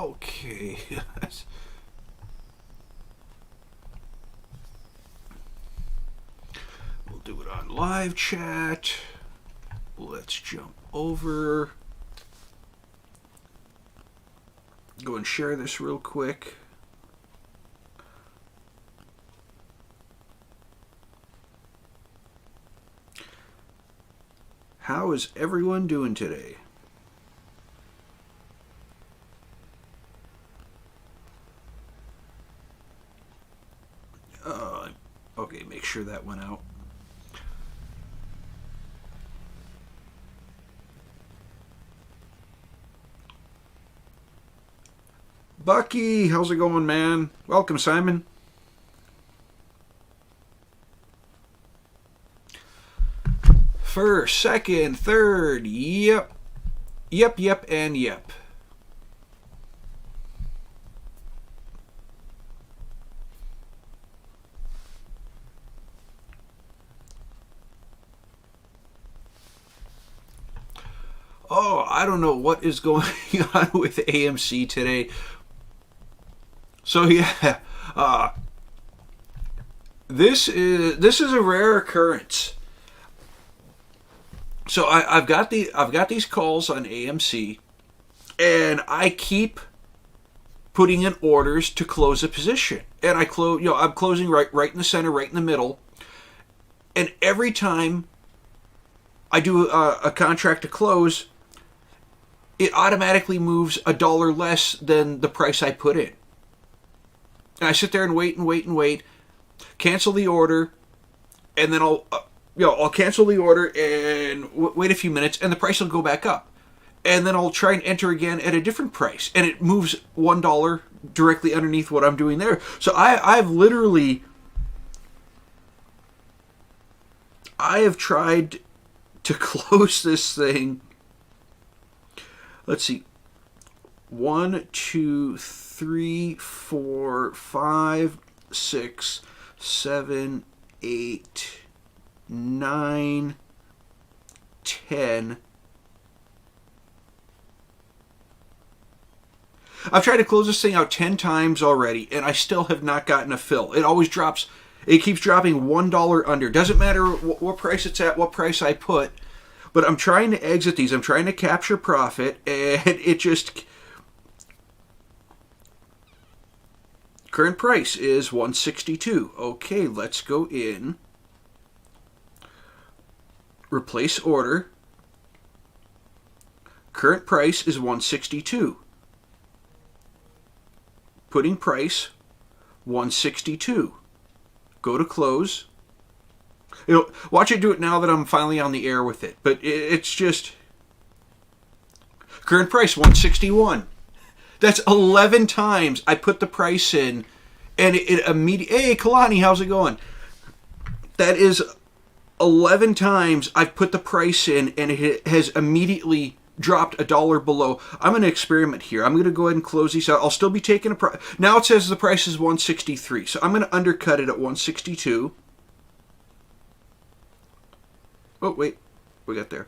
Okay. We'll do it on live chat. Let's jump over. Go and share this real quick. How is everyone doing today? Okay, make sure that went out. Bucky, how's it going, man? Welcome, Simon. First, second, third, yep. Yep, and yep. Oh, I don't know what is going on with AMC today. So yeah, this is a rare occurrence. So I've got these calls on AMC, and I keep putting in orders to close a position, and I'm closing right in the center, right in the middle, and every time I do a contract to close, it automatically moves $1 less than the price I put in. And I sit there and wait, cancel the order, and then I'll cancel the order and wait a few minutes, and the price will go back up. And then I'll try and enter again at a different price, and it moves $1 directly underneath what I'm doing there. So I have tried to close this thing. Let's see. 1, 2, 3, 4, 5, 6, 7, 8, 9, 10. I've tried to close this thing out 10 times already, and I still have not gotten a fill. It always drops. It keeps dropping $1 under. Doesn't matter what price it's at, what price I put. But I'm trying to exit these. I'm trying to capture profit, and it just... Current price is 162. Okay, let's go in. Replace order. Current price is 162. Putting price 162. Go to close. Watch it do it now that I'm finally on the air with it. But it's just... Current price 161. That's 11 times I put the price in, and it immediately... Hey, Kalani, how's it going? That is 11 times I've put the price in, and it has immediately dropped $1 below. I'm going to experiment here. I'm going to go ahead and close these out. I'll still be taking a price. Now it says the price is 163, so I'm going to undercut it at 162. Oh, wait. We got there.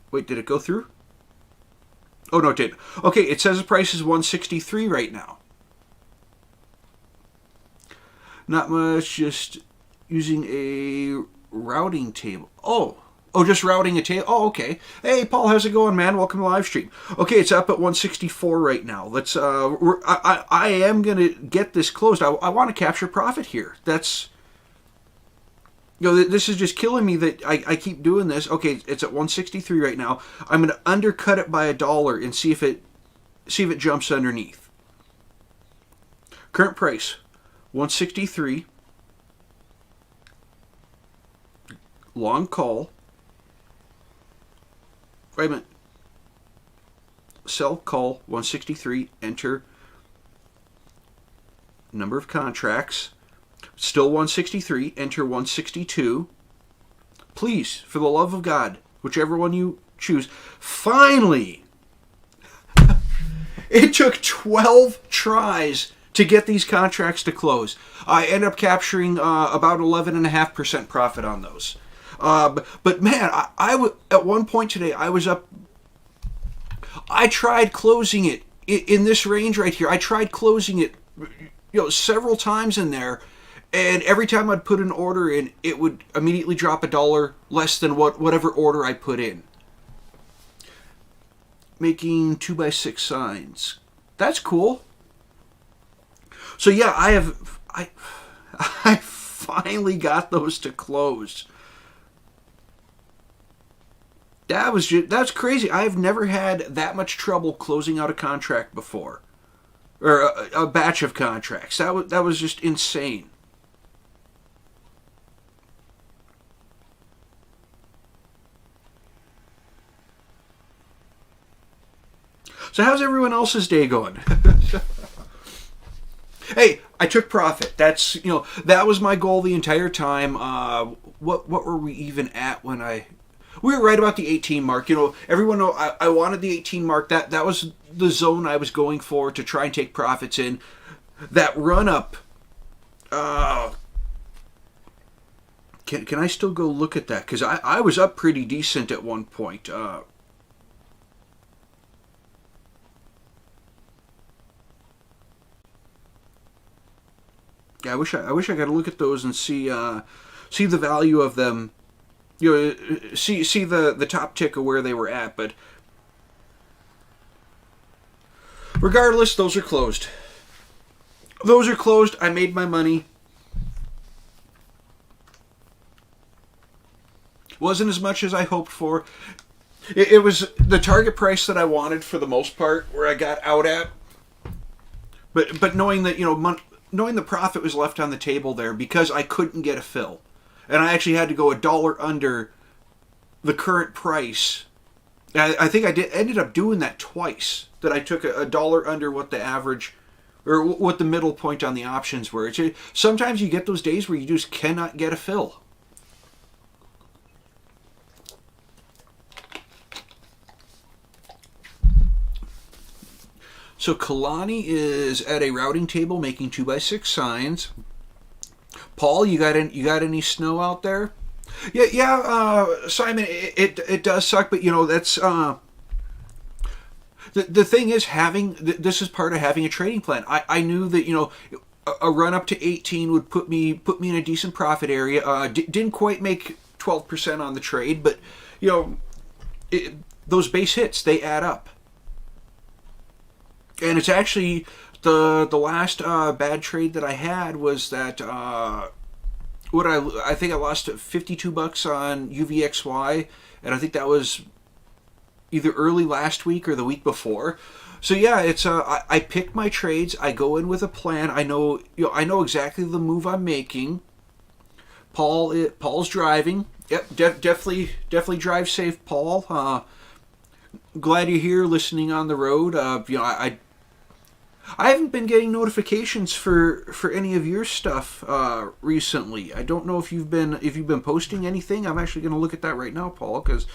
Wait, did it go through? Oh, no, it didn't. Okay, it says the price is 163 right now. Not much, just using a routing table. Oh, just routing a table. Oh, okay. Hey, Paul, how's it going, man? Welcome to live stream. Okay, it's up at 164 right now. Let's. I am gonna get this closed. I want to capture profit here. That's. This is just killing me that I keep doing this. Okay, it's at 163 right now. I'm going to undercut it by $1 and see if it jumps underneath. Current price, 163. Long call. Wait a minute. Sell call 163. Enter number of contracts. Still 163. Enter 162. Please, for the love of God, whichever one you choose. Finally! It took 12 tries to get these contracts to close. I ended up capturing about 11.5% profit on those. But man, I at one point today, I was up I tried closing it in this range right here. I tried closing it, several times in there, and every time I'd put an order in, it would immediately drop $1 less than whatever order I put in. Making 2x6 signs. That's cool. So yeah, I finally got those to close. That's crazy. I've never had that much trouble closing out a contract before, or a batch of contracts. That was just insane. So how's everyone else's day going? Hey, I took profit. That was my goal the entire time. What were we even at when we were right about the 18 mark. Everyone know I wanted the 18 mark. That was the zone I was going for to try and take profits in. That run up. Can I still go look at that? Because I was up pretty decent at one point. Yeah, I wish I got to look at those and see the value of them. See the top tick of where they were at, but regardless, those are closed. Those are closed. I made my money. Wasn't as much as I hoped for. It was the target price that I wanted for the most part, where I got out at. But knowing that knowing the profit was left on the table there because I couldn't get a fill, and I actually had to go $1 under the current price. I think ended up doing that twice. That I took $1 under what the average or what the middle point on the options were. Sometimes you get those days where you just cannot get a fill. So Kalani is at a routing table making 2x6 signs. Paul, you got any snow out there? Yeah, Simon. It does suck, but that's the thing is this is part of having a trading plan. I knew that a run up to 18 would put me in a decent profit area. Didn't quite make 12% on the trade, but those base hits, they add up. And it's actually the last bad trade that I had was that I think I lost $52 on UVXY, and I think that was either early last week or the week before. So yeah, it's I pick my trades. I go in with a plan. I know exactly the move I'm making. Paul's driving. Yep, definitely drive safe, Paul. Glad you're here, listening on the road. I haven't been getting notifications for any of your stuff recently. I don't know if you've been posting anything. I'm actually going to look at that right now, Paul, because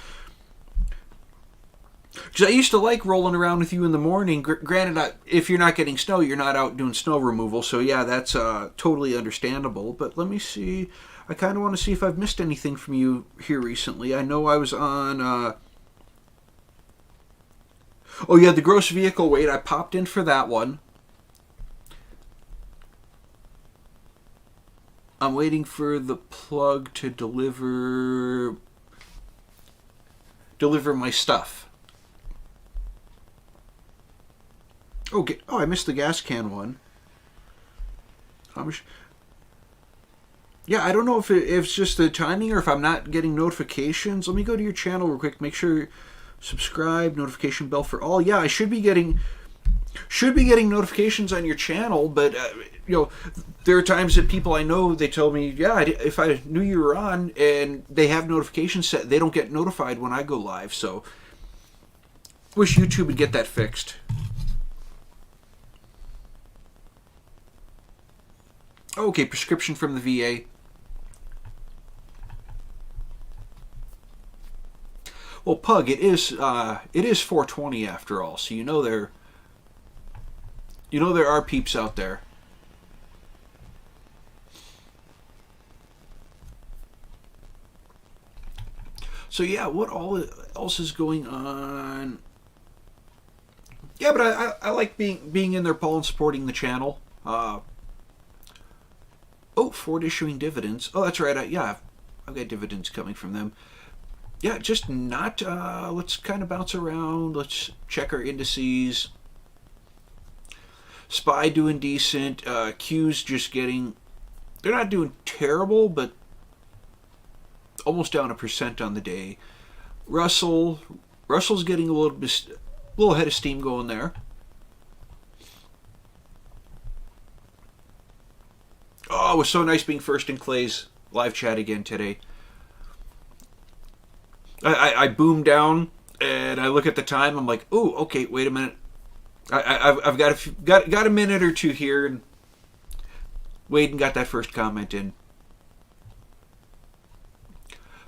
I used to like rolling around with you in the morning. Granted, if you're not getting snow, you're not out doing snow removal. So yeah, that's totally understandable. But let me see. I kind of want to see if I've missed anything from you here recently. I know I was on. Oh yeah, the gross vehicle weight. I popped in for that one. I'm waiting for the plug to deliver my stuff. Okay. Oh, I missed the gas can one. How much? Yeah, I don't know if it's just the timing or if I'm not getting notifications. Let me go to your channel real quick. Make sure subscribe, notification bell for all. Yeah, I should be getting notifications on your channel, but there are times that people I know, they tell me, yeah, if I knew you were on, and they have notifications set, they don't get notified when I go live. So wish YouTube would get that fixed. Okay, prescription from the VA. Well, Pug, it is 420 after all, so there are peeps out there. So yeah, what all else is going on? Yeah, but I like being in there, Paul, and supporting the channel. Ford issuing dividends. Oh, that's right. Yeah, I've got dividends coming from them. Yeah, just not. Let's kind of bounce around. Let's check our indices. SPY doing decent. Q's just getting. They're not doing terrible, but almost down 1% on the day. Russell's getting a little head of steam going there. Oh, it was so nice being first in Clay's live chat again today. I boom down and I look at the time. I'm like, oh, okay, wait a minute. I've got a minute or two here, and Waden got that first comment in.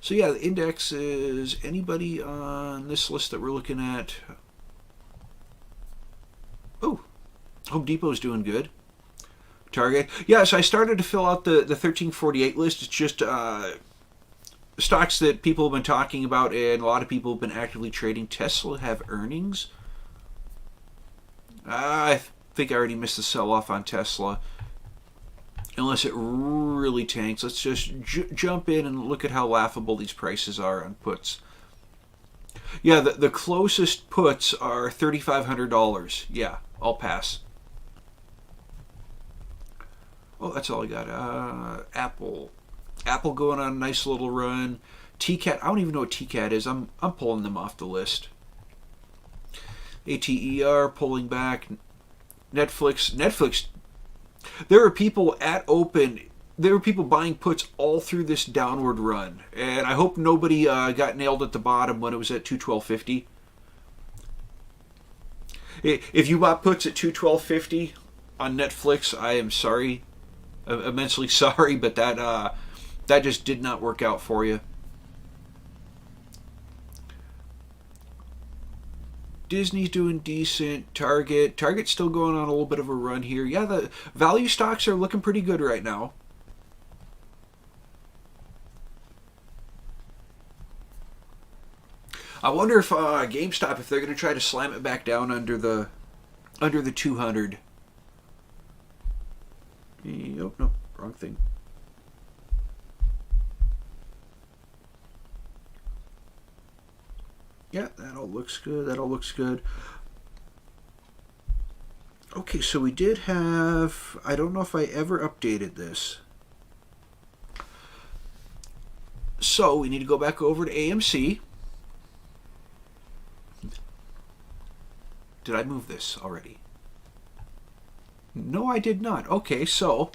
So yeah, the index is anybody on this list that we're looking at. Oh, Home Depot's doing good. Target. Yeah, so I started to fill out the 1348 list. It's just stocks that people have been talking about, and a lot of people have been actively trading. Tesla have earnings. I think I already missed the sell-off on Tesla. Unless it really tanks. Let's just jump in and look at how laughable these prices are on puts. Yeah, the closest puts are $3,500. Yeah, I'll pass. Oh, that's all I got. Apple going on a nice little run. TCAT, I don't even know what TCAT is. I'm pulling them off the list. ATER pulling back. Netflix. There are people at open. There were people buying puts all through this downward run, and I hope nobody got nailed at the bottom when it was at 212.50. If you bought puts at 212.50 on Netflix, I am sorry, immensely sorry, but that just did not work out for you. Disney's doing decent. Target's still going on a little bit of a run here. Yeah, the value stocks are looking pretty good right now. I wonder if GameStop, if they're going to try to slam it back down under the 200. Oh, no, wrong thing. Yeah, that all looks good. Okay, so we did have, I don't know if I ever updated this. So we need to go back over to AMC. Did I move this already? No, I did not. Okay, so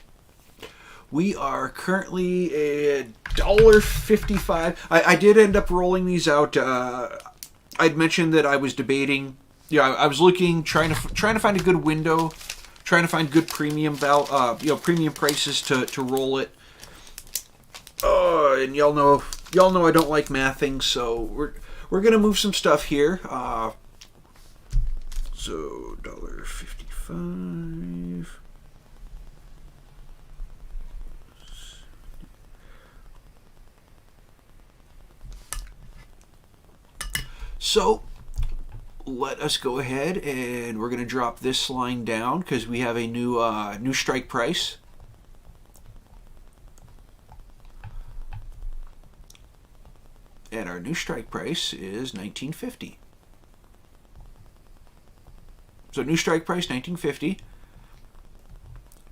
we are currently $1.55. I did end up rolling these out. I'd mentioned that I was debating. Yeah, I was looking, trying to find a good window, trying to find good premium premium prices to roll it. And y'all know I don't like mathing, so we're gonna move some stuff here. So $1.55. So let us go ahead and we're going to drop this line down because we have a new strike price. And our new strike price is $19.50. So new strike price $19.50.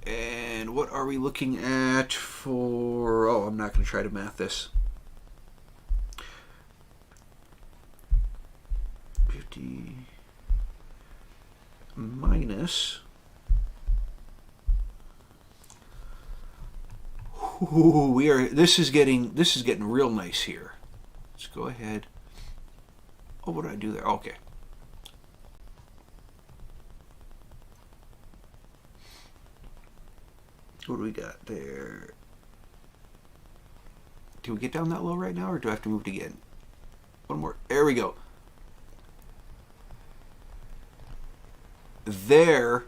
And what are we looking at for? Oh, I'm not going to try to math this. 50 minus. Ooh, this is getting real nice here. Let's go ahead. Oh, what did I do there? Okay. What do we got there? Do we get down that low right now, or do I have to move it again? One more. There we go. There,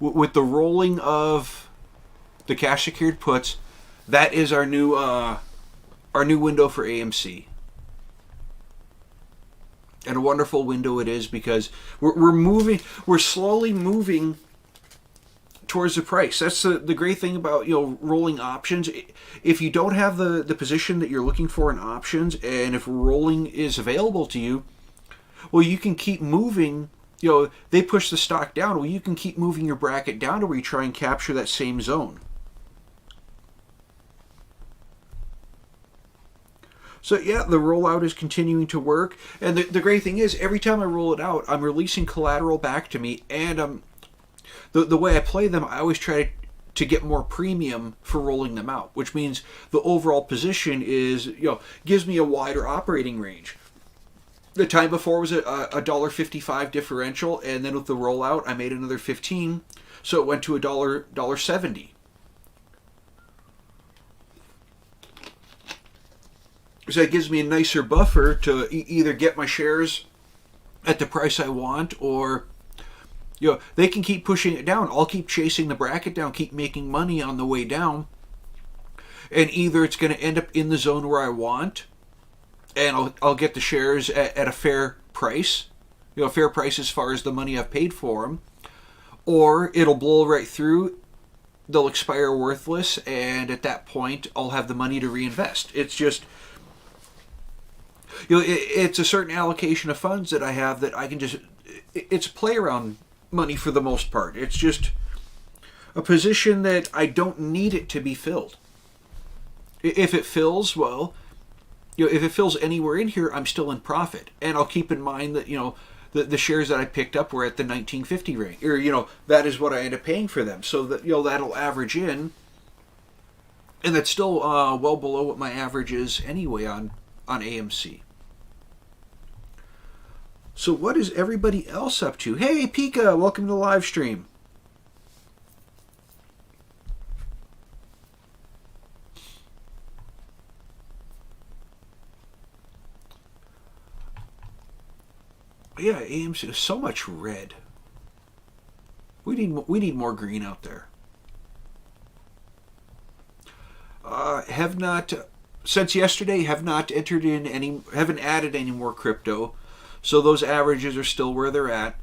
with the rolling of the cash secured puts, that is our new window for AMC. And a wonderful window it is, because we're slowly moving towards the price. That's the great thing about rolling options. If you don't have the position that you're looking for in options, and if rolling is available to you, well, you can keep moving. They push the stock down. Well, you can keep moving your bracket down to where you try and capture that same zone. So yeah, the rollout is continuing to work, and the great thing is, every time I roll it out, I'm releasing collateral back to me, and the way I play them, I always try to get more premium for rolling them out, which means the overall position is gives me a wider operating range. The time before was a $1.55 differential, and then with the rollout, I made another 15, so it went to $1.70. So it gives me a nicer buffer to either get my shares at the price I want, or they can keep pushing it down. I'll keep chasing the bracket down, keep making money on the way down, and either it's going to end up in the zone where I want, and I'll get the shares at a fair price, a fair price as far as the money I've paid for them, or it'll blow right through. They'll expire worthless, and at that point, I'll have the money to reinvest. It's just it's a certain allocation of funds that I have that I can just, it's play around money for the most part. It's just a position that I don't need it to be filled. If it fills, well, if it fills anywhere in here, I'm still in profit. And I'll keep in mind that, the shares that I picked up were at the 1950 range, or, that is what I end up paying for them. So that, that'll average in, and that's still well below what my average is anyway on AMC. So what is everybody else up to? Hey, Pika, welcome to the live stream. Yeah, AMC, so much red. We need more green out there. Have not, since yesterday, haven't added any more crypto. So those averages are still where they're at.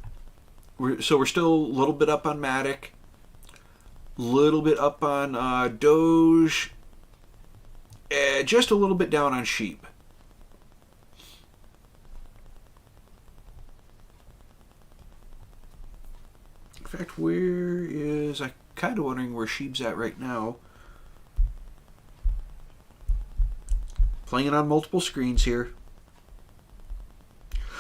We're still a little bit up on MATIC, a little bit up on DOGE, just a little bit down on Shib. In fact, I'm kind of wondering where Shib's at right now. Playing it on multiple screens here.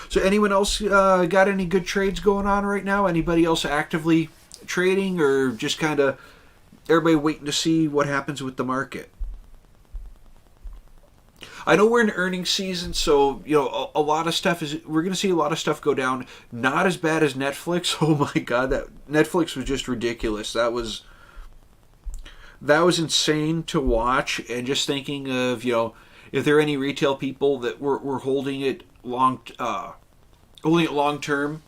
So anyone else got any good trades going on right now? Anybody else actively trading, or just kind of everybody waiting to see what happens with the market? I know we're in earnings season, so a lot of stuff we're going to see a lot of stuff go down. Not as bad as Netflix. Oh my God, that Netflix was just ridiculous. That was insane to watch. And just thinking of if there are any retail people that were holding it long term,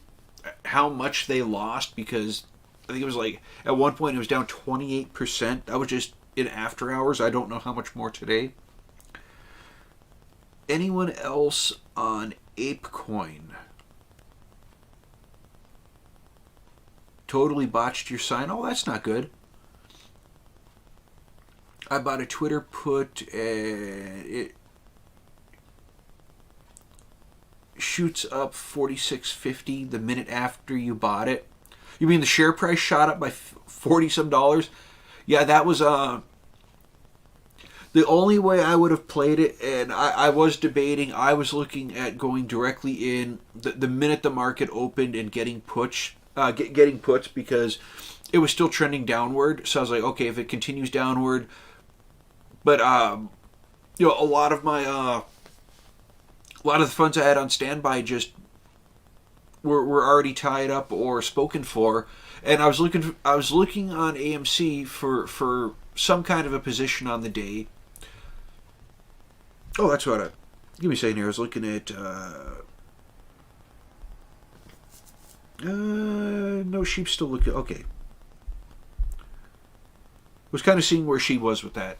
how much they lost, because I think it was like at one point it was down 28%. That was just in after hours. I don't know how much more today. Anyone else on ApeCoin? Totally botched your sign. Oh, that's not good. I bought a Twitter put, and it shoots up 46.50 the minute after you bought it. You mean the share price shot up by 40 some dollars? Yeah, that was the only way I would have played it, and I was debating. I was looking at going directly in the minute the market opened and getting puts, because it was still trending downward. So I was like, okay, if it continues downward, but a lot of the funds I had on standby just were already tied up or spoken for, and I was looking on AMC for some kind of a position on the day. Oh, that's what give me a second here. I was looking at no, Sheep's still looking okay. Was kind of seeing where she was with that.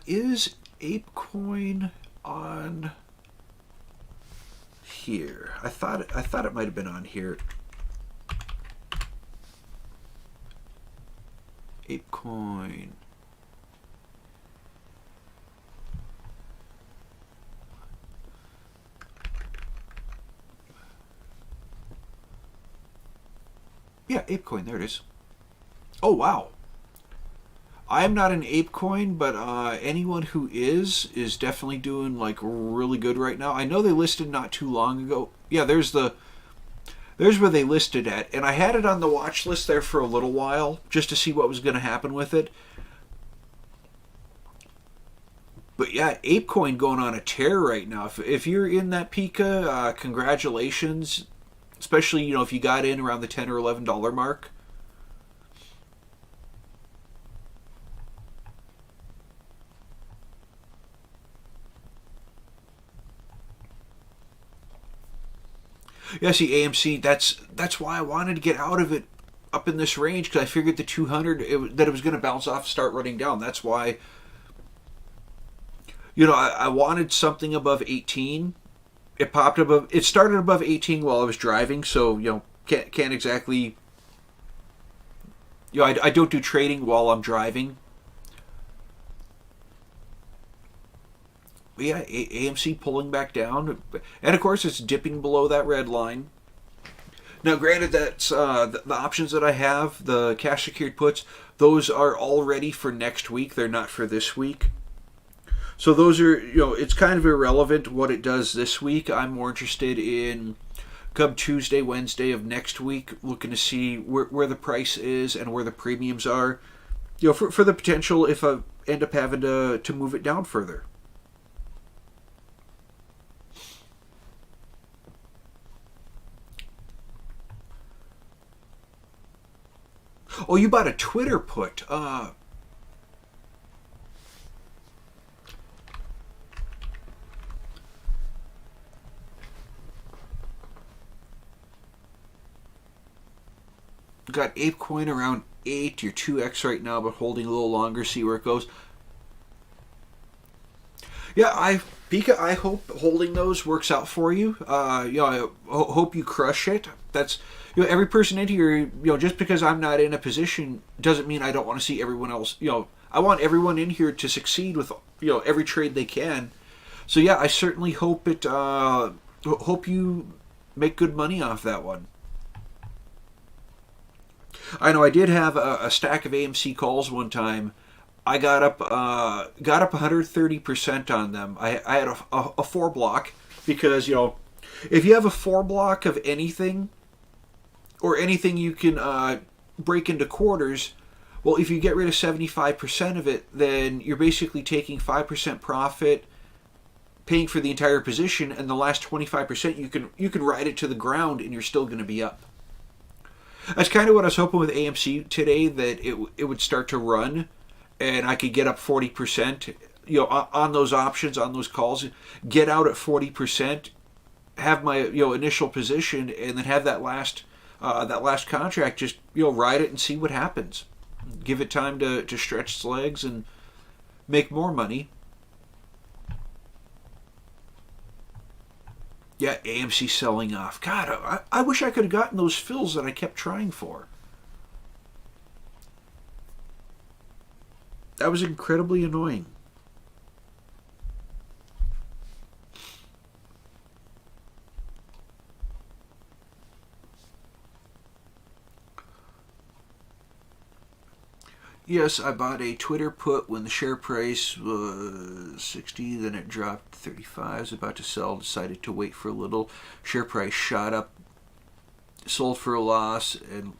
Is ApeCoin on here? I thought it might have been on here. ApeCoin. Yeah, ApeCoin. There it is. Oh, wow. I'm not an ApeCoin, but anyone who is definitely doing like really good right now. I know they listed not too long ago. Yeah, there's where they listed at, and I had it on the watch list there for a little while just to see what was going to happen with it. But yeah, ApeCoin going on a tear right now. If you're in that Pika, congratulations. Especially, if you got in around the $10 or $11 mark. Yeah, see, AMC, that's why I wanted to get out of it up in this range, because I figured the 200, that it was going to bounce off and start running down. That's why, I wanted something above 18. It popped above, it started above 18 while I was driving, so, can't exactly, I don't do trading while I'm driving. But yeah, AMC pulling back down, and of course it's dipping below that red line. Now, granted, that's the options that I have, the cash secured puts, those are all ready for next week. They're not for this week. So those are, it's kind of irrelevant what it does this week. I'm more interested in come Tuesday, Wednesday of next week, looking to see where the price is and where the premiums are, for the potential if I end up having to move it down further. Oh, you bought a Twitter put. Got ApeCoin around 8. You're 2x right now, but holding a little longer. See where it goes. Yeah, Pika, I hope holding those works out for you. I hope you crush it. That's every person in here. Just because I'm not in a position doesn't mean I don't want to see everyone else. I want everyone in here to succeed with every trade they can. So yeah, I certainly hope it. Hope you make good money off that one. I know I did have a stack of AMC calls one time. I got up 130% on them. I had a 4 block because if you have a 4 block of anything or anything you can break into quarters, well, if you get rid of 75% of it, then you're basically taking 5% profit, paying for the entire position, and the last 25% you can ride it to the ground and you're still going to be up. That's kind of what I was hoping with AMC today, that it would start to run and I could get up 40%, on those options, on those calls, get out at 40%, have my initial position, and then have that last contract, just ride it and see what happens. Give it time to stretch its legs and make more money. Yeah, AMC selling off. God, I wish I could have gotten those fills that I kept trying for. That was incredibly annoying. Yes, I bought a Twitter put when the share price was 60, then it dropped to 35. I was about to sell, decided to wait for a little. Share price shot up, sold for a loss, and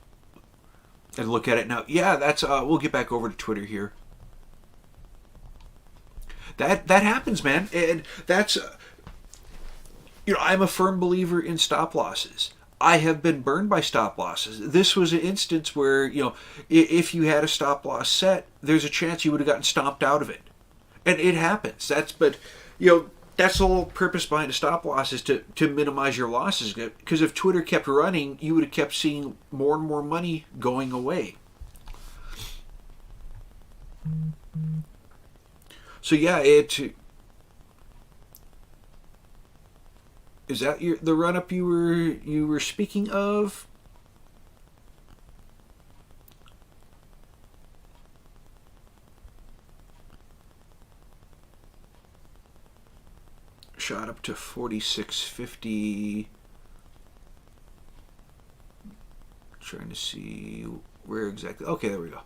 look at it now. Yeah, that's we'll get back over to Twitter here. That happens, man, and that's I'm a firm believer in stop losses. I have been burned by stop losses. This was an instance where, if you had a stop loss set, there's a chance you would have gotten stomped out of it. And it happens. That's the whole purpose behind a stop loss, is to minimize your losses. Because if Twitter kept running, you would have kept seeing more and more money going away. So yeah, it is that the run up you were speaking of. Shot up to 46.50. Trying to see where exactly. Okay, there we go.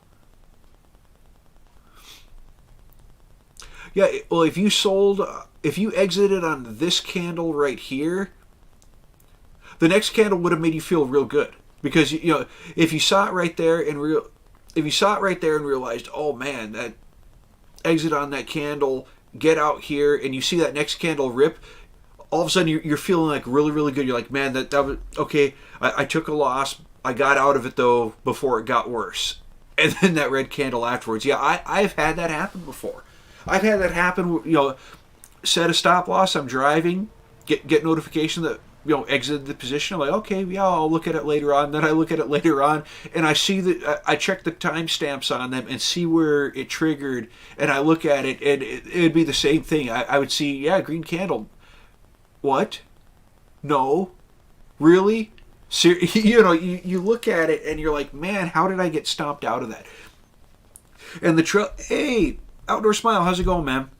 Yeah, well, if you exited on this candle right here, the next candle would have made you feel real good because if you saw it right there if you saw it right there and realized, oh man, that exit on that candle, get out here, and you see that next candle rip, all of a sudden you're feeling like really, really good. You're like, man, that was okay. I took a loss. I got out of it though before it got worse. And then that red candle afterwards. Yeah, I've had that happen before. I've had that happen. Set a stop loss. I'm driving, get notification that exited the position. I'm like, okay, yeah, I'll look at it later on. Then I look at it later on, and I see that I check the timestamps on them and see where it triggered. And I look at it, and it'd be the same thing. I would see, yeah, green candle. What? No, really? You look at it and you're like, man, how did I get stomped out of that? And hey, Outdoor Smile, how's it going, man?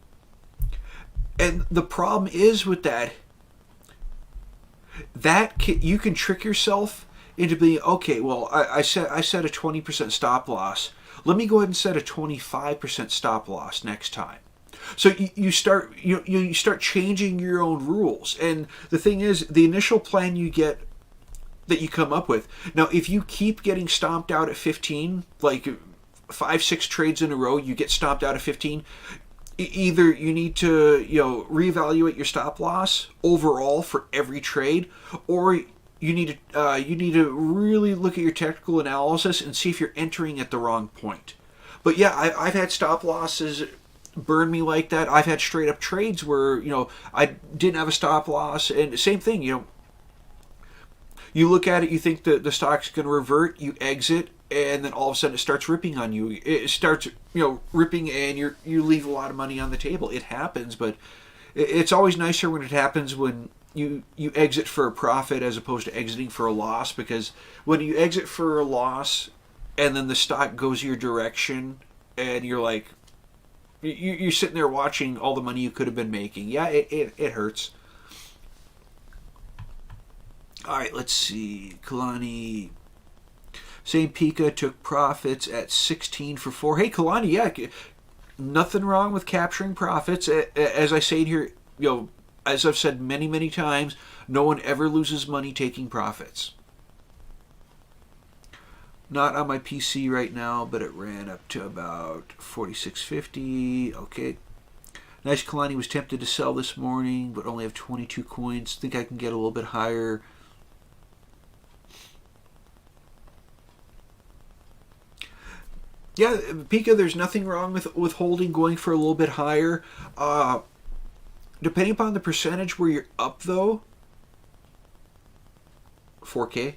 And the problem is with that you can trick yourself into being, okay, well, I set a 20% stop loss. Let me go ahead and set a 25% stop loss next time. So you start changing your own rules. And the thing is, the initial plan that you come up with. Now, if you keep getting stomped out at 15, like 5-6 trades in a row, you get stomped out at 15, either you need to reevaluate your stop loss overall for every trade, or you need to really look at your technical analysis and see if you're entering at the wrong point. But yeah, I've had stop losses burn me like that. I've had straight up trades where I didn't have a stop loss, and same thing. You look at it, you think that the stock's going to revert, you exit, and then all of a sudden it starts ripping on you. It starts, ripping, and you leave a lot of money on the table. It happens, but it's always nicer when it happens when you exit for a profit as opposed to exiting for a loss, because when you exit for a loss and then the stock goes your direction and you're like, you're sitting there watching all the money you could have been making. Yeah, it hurts. All right, let's see. Kalani, same Pika took profits at 16 for 4. Hey, Kalani, yeah, nothing wrong with capturing profits. As I say here, as I've said many, many times, no one ever loses money taking profits. Not on my PC right now, but it ran up to about 46.50. Okay. Nice. Kalani was tempted to sell this morning, but only have 22 coins. Think I can get a little bit higher. Yeah, Pika, there's nothing wrong with holding, going for a little bit higher. Depending upon the percentage where you're up, though, 4K.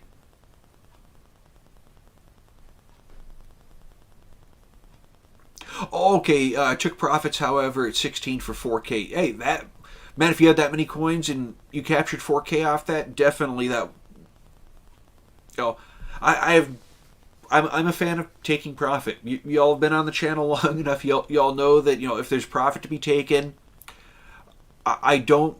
Okay, took profits, however, at 16 for 4K. Hey, that, man, if you had that many coins and you captured 4K off that, definitely that. I'm a fan of taking profit. Y'all have been on the channel long enough. Y'all know that if there's profit to be taken, I don't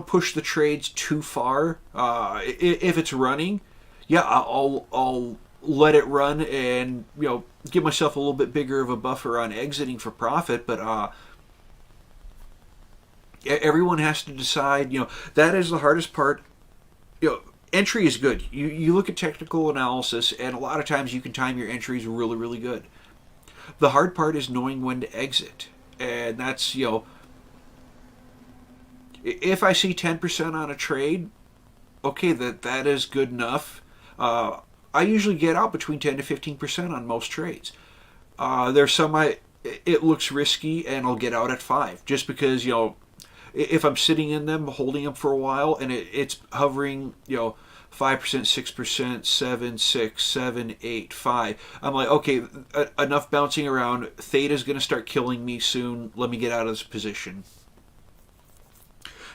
push the trades too far. If it's running, yeah, I'll let it run and give myself a little bit bigger of a buffer on exiting for profit. But everyone has to decide. That is the hardest part. Entry is good. You look at technical analysis, and a lot of times you can time your entries really, really good. The hard part is knowing when to exit, and that's if I see 10% on a trade, okay, that is good enough. I usually get out between 10 to 15% on most trades. There's some it looks risky, and I'll get out at 5, just because if I'm sitting in them, holding them for a while, and it's hovering, 5%, 6%, 7, 6, 7, 8, 5. I'm like, okay, enough bouncing around. Theta's going to start killing me soon. Let me get out of this position.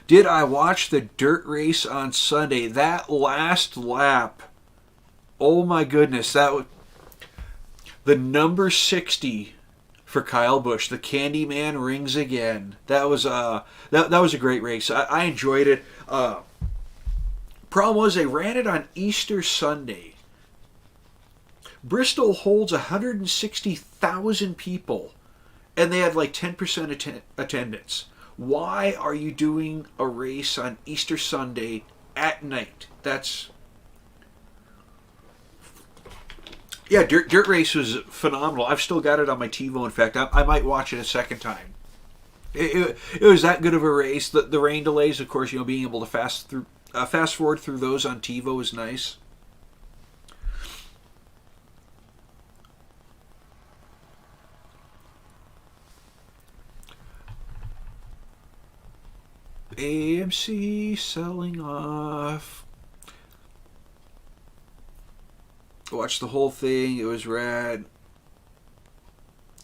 Did I watch the dirt race on Sunday? That last lap. Oh my goodness, that was the number 60 for Kyle Busch. The Candyman rings again. That was that was a great race. I enjoyed it. Problem was they ran it on Easter Sunday. Bristol holds 160,000 people, and they had like 10% attendance. Why are you doing a race on Easter Sunday at night? That's... Yeah, Dirt Race was phenomenal. I've still got it on my TiVo. In fact, I might watch it a second time. It was that good of a race. The rain delays, of course, being able to fast forward through those on TiVo is nice. AMC selling off. Watched the whole thing. It was rad.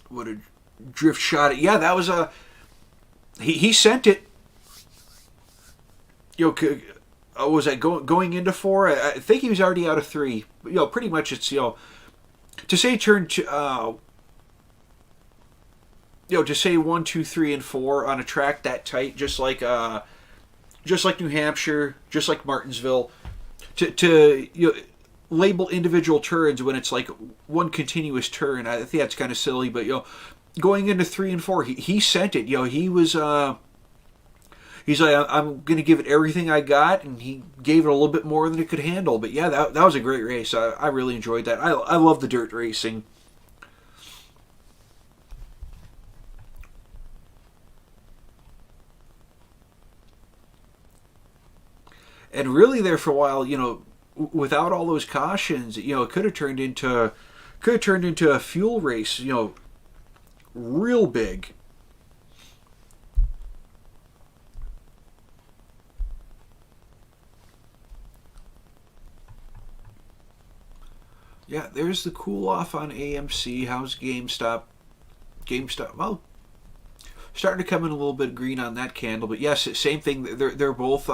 What a drift shot. Yeah, that was a... He sent it. Was that going into 4? I think he was already out of 3. Pretty much it's, to say turn to... to say 1, 2, 3, and 4 on a track that tight, just like New Hampshire, just like Martinsville, to label individual turns when it's like one continuous turn, I think that's kind of silly. But going into 3 and 4, he sent it. He was he's like, I'm gonna give it everything I got, and he gave it a little bit more than it could handle. But yeah, that was a great race. I really enjoyed that. I love the dirt racing. And really, there for a while, without all those cautions, it could have turned into a fuel race, real big. Yeah, there's the cool off on AMC. How's GameStop? Well, starting to come in a little bit green on that candle, but yes, same thing. They're both.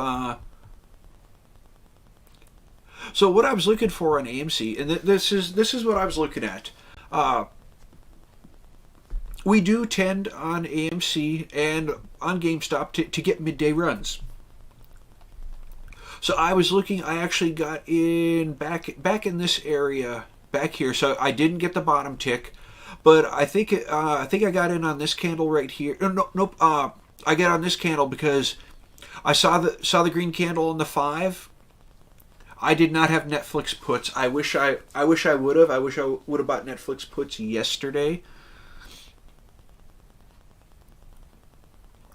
So what I was looking for on AMC, and this is what I was looking at. We do tend on AMC and on GameStop to get midday runs. So I was looking. I actually got in back in this area back here. So I didn't get the bottom tick, but I think I got in on this candle right here. Nope. I got on this candle because I saw the green candle on the 5. I did not have Netflix puts. I wish I would have. I wish I would have bought Netflix puts yesterday.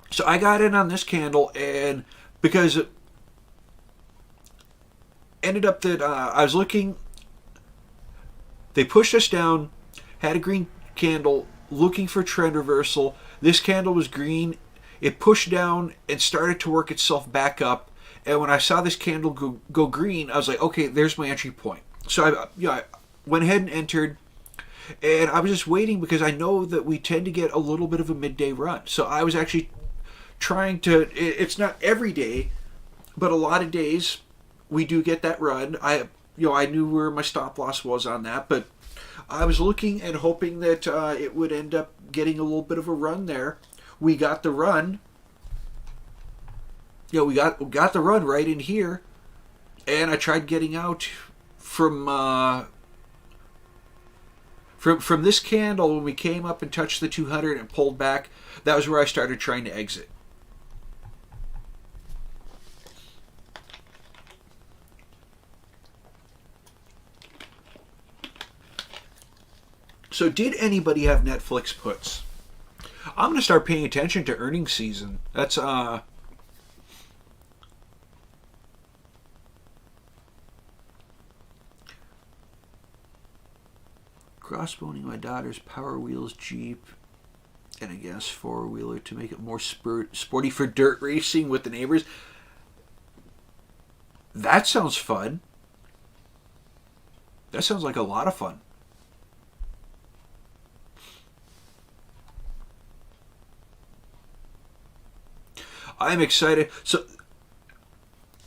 So I got in on this candle, and because it ended up that I was looking, they pushed us down, had a green candle, looking for trend reversal. This candle was green. It pushed down and started to work itself back up. And when I saw this candle go green, I was like, okay, there's my entry point. So I went ahead and entered, and I was just waiting because I know that we tend to get a little bit of a midday run. So I was actually trying to, it's not every day, but a lot of days we do get that run. I knew where my stop loss was on that, but I was looking and hoping that it would end up getting a little bit of a run there. We got the run. We got the run right in here, and I tried getting out from this candle when we came up and touched the 200 and pulled back. That was where I started trying to exit. So did anybody have Netflix puts? I'm going to start paying attention to earnings season. That's crossboning my daughter's Power Wheels Jeep and a gas four-wheeler to make it more sporty for dirt racing with the neighbors. That sounds fun. That sounds like a lot of fun. I'm excited. So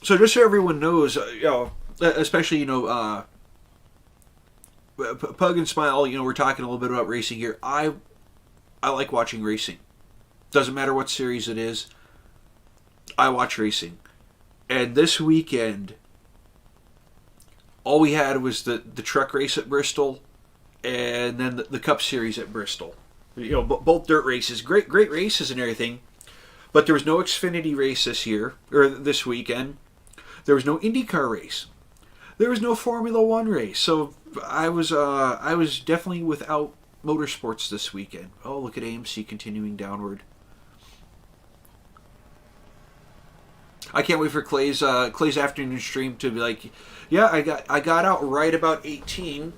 just so everyone knows, especially Pug and Smile, we're talking a little bit about racing here. I like watching racing. Doesn't matter what series it is. I watch racing. And this weekend, all we had was the truck race at Bristol, and then the Cup Series at Bristol. Both dirt races, great races and everything. But there was no Xfinity race this weekend. There was no IndyCar race. There was no Formula One race. So I was definitely without motorsports this weekend. Oh, look at AMC continuing downward. I can't wait for Clay's afternoon stream to be like, yeah, I got out right about 18.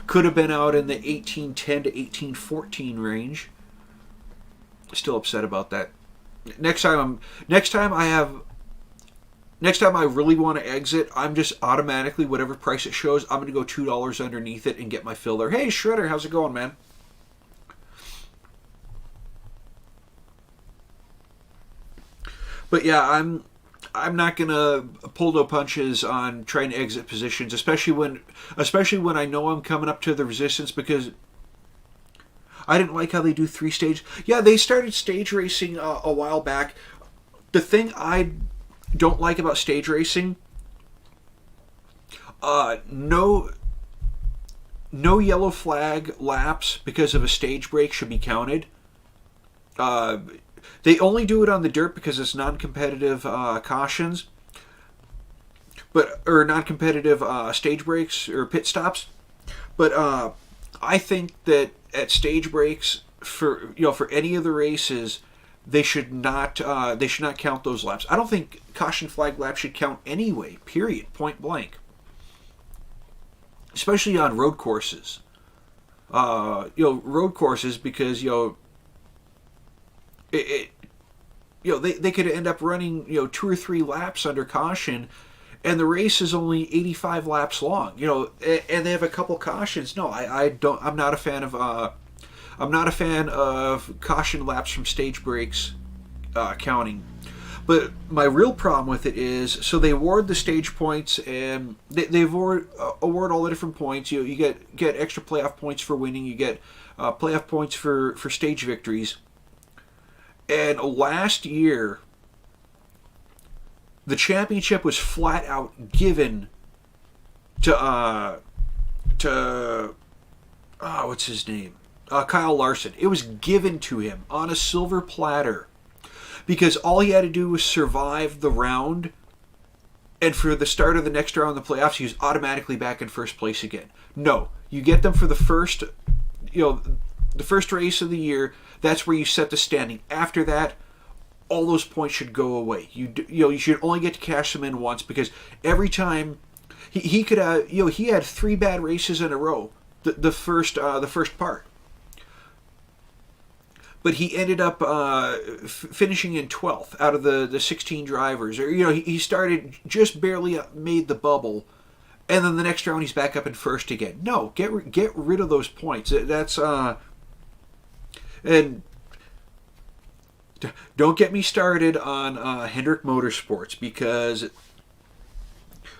Could have been out in the 18:10 to 18:14 range. Still upset about that. Next time I really want to exit, I'm just automatically, whatever price it shows, I'm going to go $2 underneath it and get my filler. Hey, Shredder, how's it going, man? But yeah, I'm not gonna pull no punches on trying to exit positions, especially when I know I'm coming up to the resistance, because I didn't like how they do 3-stage. Yeah, they started stage racing a while back. The thing I don't like about stage racing, no yellow flag laps because of a stage break should be counted. They only do it on the dirt because it's non-competitive cautions, or non-competitive stage breaks or pit stops. But I think that at stage breaks for any of the races, they should not count those laps. I don't think caution flag laps should count anyway. Period. Point blank. Especially on road courses. Road courses, because they could end up running 2 or 3 laps under caution, and the race is only 85 laps long. And they have a couple cautions. No, I'm not a fan of caution laps from stage breaks counting. But my real problem with it is, so they award the stage points, and they award all the different points. You get extra playoff points for winning. You get playoff points for stage victories. And last year, the championship was flat out given to what's his name? Kyle Larson. It was given to him on a silver platter, because all he had to do was survive the round, and for the start of the next round of the playoffs, he was automatically back in first place again. No, you get them for the first race of the year. That's where you set the standing. After that, all those points should go away. You should only get to cash them in once, because every time he could he had 3 bad races in a row the first part, but he ended up finishing in 12th out of the 16 drivers. Or he started just barely made the bubble, and then the next round he's back up in first again. No, get rid of those points. That's and don't get me started on Hendrick Motorsports, because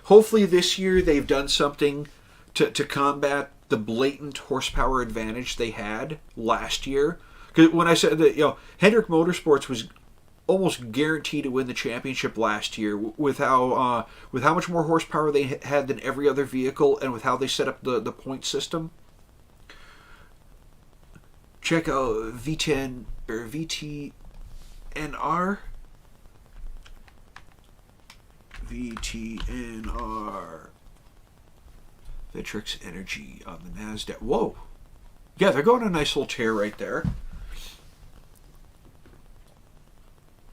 hopefully this year they've done something to combat the blatant horsepower advantage they had last year. Because when I said that, Hendrick Motorsports was almost guaranteed to win the championship last year with how much more horsepower they had than every other vehicle, and with how they set up the point system. Check out V10 or VTNR. VTNR. Vitrix Energy on the NASDAQ. Whoa. Yeah, they're going on a nice little tear right there.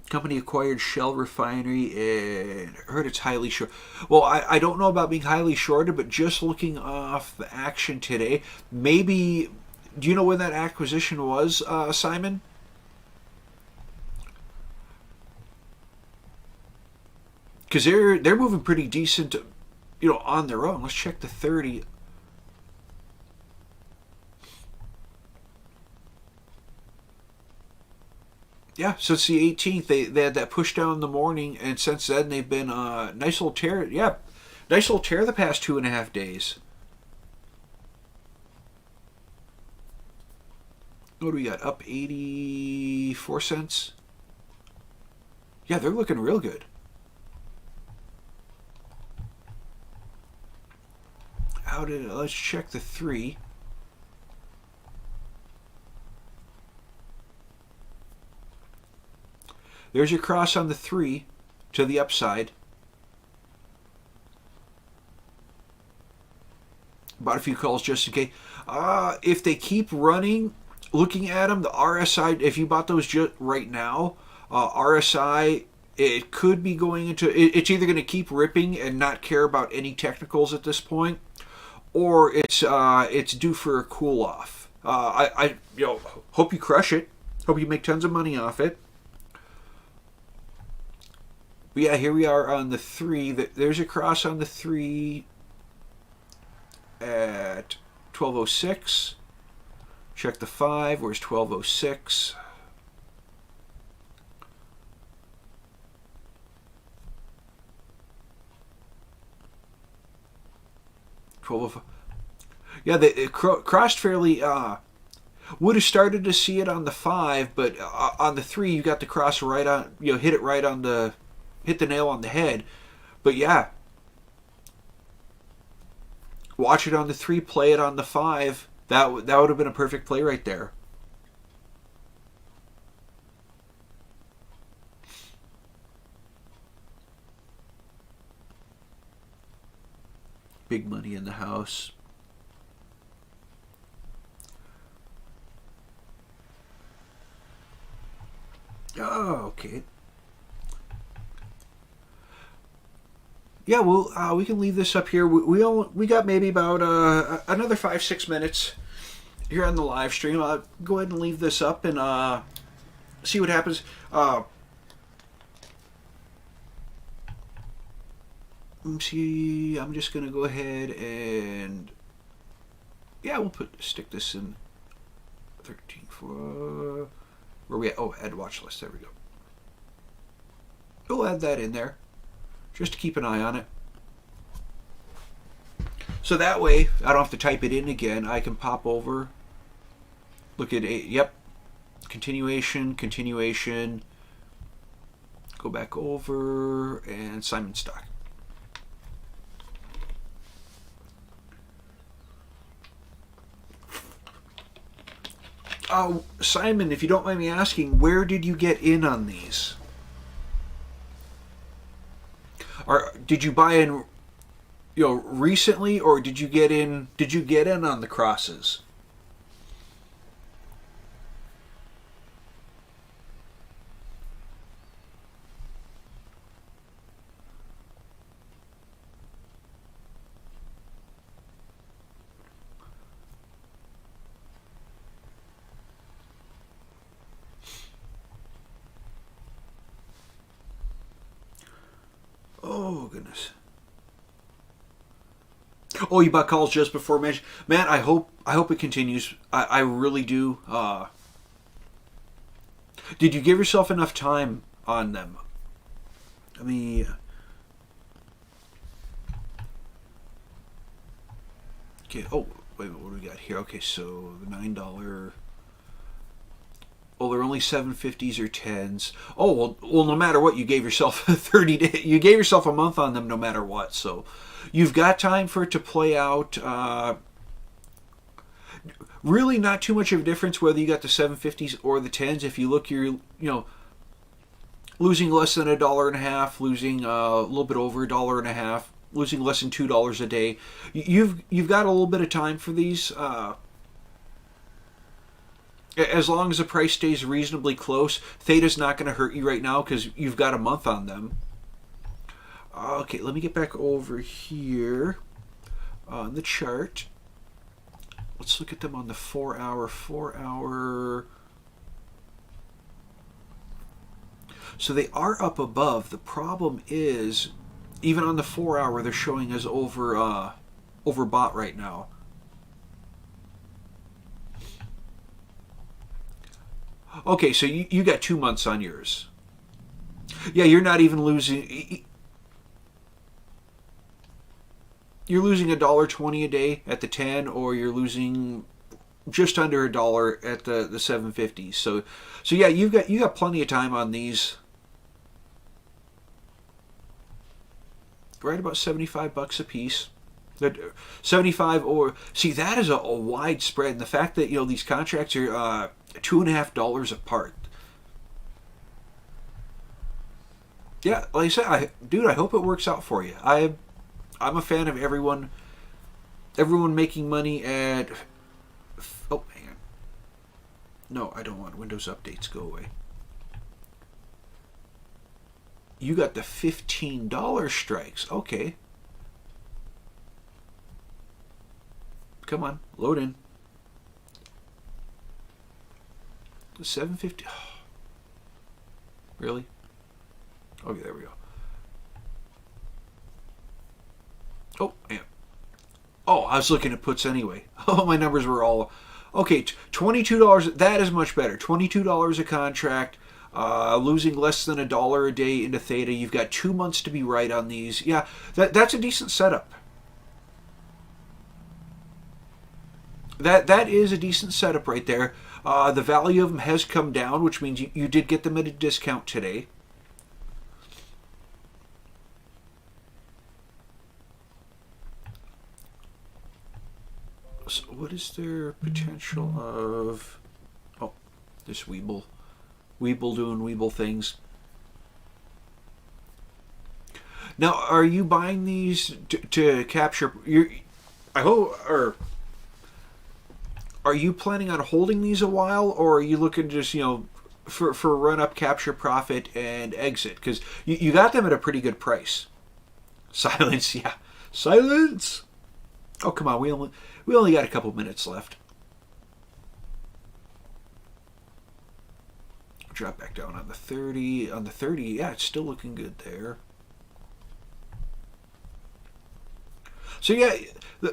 Company acquired Shell Refinery, and heard it's highly short. Well, I don't know about being highly shorted, but just looking off the action today, maybe Do you know when that acquisition was, Simon? Because they're moving pretty decent, on their own. Let's check the 30. Yeah, since the 18th, they had that push down in the morning, and since then they've been nice little tear. Yeah, nice little tear the past 2.5 days. What do we got? Up 84 cents. Yeah, they're looking real good. Let's check the 3. There's your cross on the 3 to the upside. Bought a few calls just in case. If they keep running, looking at them, the RSI, if you bought those just right now, RSI, it could be going into, it's either going to keep ripping and not care about any technicals at this point, or it's due for a cool off. I hope you crush it. Hope you make tons of money off it. But yeah, here we are on the 3. There's a cross on the 3 at 1206. Check the 5. Where's 1206? Yeah, they crossed fairly. Would have started to see it on the 5, but on the 3, you got the cross right on. Hit it right on hit the nail on the head. But yeah, watch it on the 3, play it on the 5. That would have been a perfect play right there. Big money in the house. Oh, okay. Yeah, well, we can leave this up here. We got maybe about another 5-6 minutes here on the live stream. I'll go ahead and leave this up and see what happens. I'm just gonna go ahead and we'll stick this in 13 for where we at? Oh, add watch list. There we go. We'll add that in there just to keep an eye on it. So that way I don't have to type it in again. I can pop over, look at it. Yep, continuation. Go back over and Simon stock. Simon, if you don't mind me asking, where did you get in on these? Or did you buy in, recently, or did you get in? Did you get in on the crosses? Oh goodness. Oh, you bought calls just before mention. Man, I hope it continues. I really do. Did you give yourself enough time on them? I mean, okay. Oh, wait. What do we got here? Okay, so the $9. Oh, they're only 750s or 10s. Oh, well, no matter what, you gave yourself 30 days. You gave yourself a month on them no matter what. So you've got time for it to play out. Really not too much of a difference whether you got the 750s or the 10s. If you look, you're, losing less than $1.50, losing a little bit over $1.50, losing less than $2 a day. You've got a little bit of time for these. As long as the price stays reasonably close, Theta's not going to hurt you right now because you've got a month on them. Okay, let me get back over here on the chart. let's look at them on the 4 hour. 4 hour. So they are up above. The problem is, even on the 4 hour, they're showing as overbought right now. Okay, so you got 2 months on yours. Yeah, you're not even losing. You're losing $1.20 a day at the 10, or you're losing just under $1 at the 750s. So yeah, you got plenty of time on these. Right about $75 a piece. 75, or see, that is a wide spread. And the fact that these contracts are $2.50 apart. Yeah, like I said, I hope it works out for you. I'm a fan of everyone making money at. Oh, hang on. No, I don't want Windows updates. Go away. You got the $15 strikes. Okay. Come on, load in. The 750. Oh, really? Okay, there we go. Oh, man. Oh, I was looking at puts anyway. Oh, my numbers were all... Okay, $22. That is much better. $22 a contract. Losing less than $1 a day into theta. You've got 2 months to be right on these. Yeah, that's a decent setup. That is a decent setup right there. The value of them has come down, which means you did get them at a discount today. So what is their potential of... Oh, this Weeble doing Weeble things. Now, are you buying these to capture... I hope... Or are you planning on holding these a while, or are you looking just, for a run-up, capture profit, and exit? Because you got them at a pretty good price. Silence, yeah. Silence! Oh, come on. We only got a couple minutes left. Drop back down on the 30. On the 30, yeah, it's still looking good there. So yeah,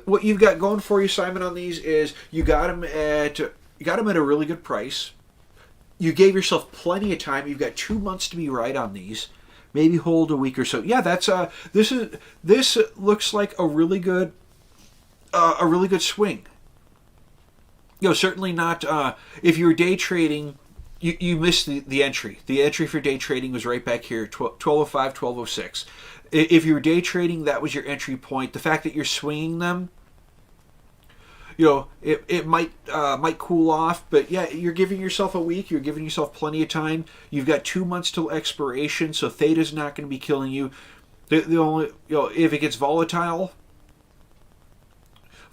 what you've got going for you, Simon, on these is you got them at a really good price. You gave yourself plenty of time. You've got 2 months to be right on these. Maybe hold a week or so. Yeah, that's this looks like a really good swing. Certainly not if you were day trading. You missed the entry. The entry for day trading was right back here, 1205, 1206. If you were day trading, that was your entry point. The fact that you're swinging them, it might cool off, but yeah, you're giving yourself a week. You're giving yourself plenty of time. You've got 2 months till expiration, so theta's not going to be killing you. The only if it gets volatile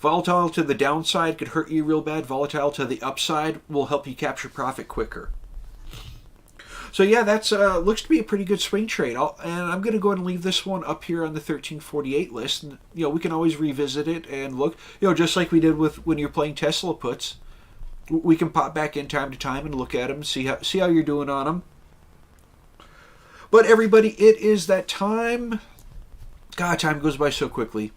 to the downside could hurt you real bad. Volatile to the upside will help you capture profit quicker. So yeah, that's looks to be a pretty good swing trade. And I'm going to go ahead and leave this one up here on the 1348 list. And, we can always revisit it and look, just like we did with when you're playing Tesla puts. We can pop back in time to time and look at them, see how you're doing on them. But everybody, it is that time. God, time goes by so quickly.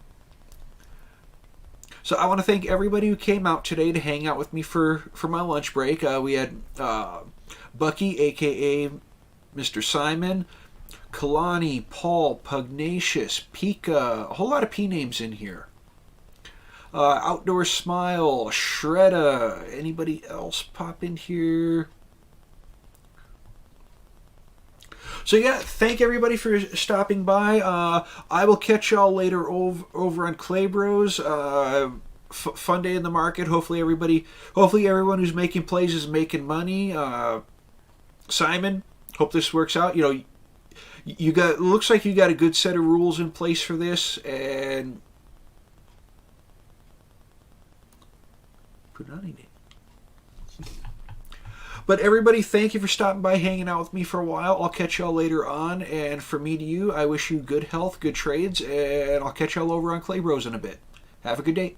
So I want to thank everybody who came out today to hang out with me for my lunch break. We had Bucky, a.k.a. Mr. Simon, Kalani, Paul, Pugnacious, Pika, a whole lot of P names in here. Outdoor Smile, Shredda, anybody else pop in here? So yeah, thank everybody for stopping by. I will catch y'all later over on Clay Bros. Fun day in the market. Hopefully everyone who's making plays is making money. Simon, hope this works out. Looks like you got a good set of rules in place for this, and put it on it. But everybody, thank you for stopping by, hanging out with me for a while. I'll catch y'all later on. And from me to you, I wish you good health, good trades, and I'll catch y'all over on Clay Bros in a bit. Have a good day.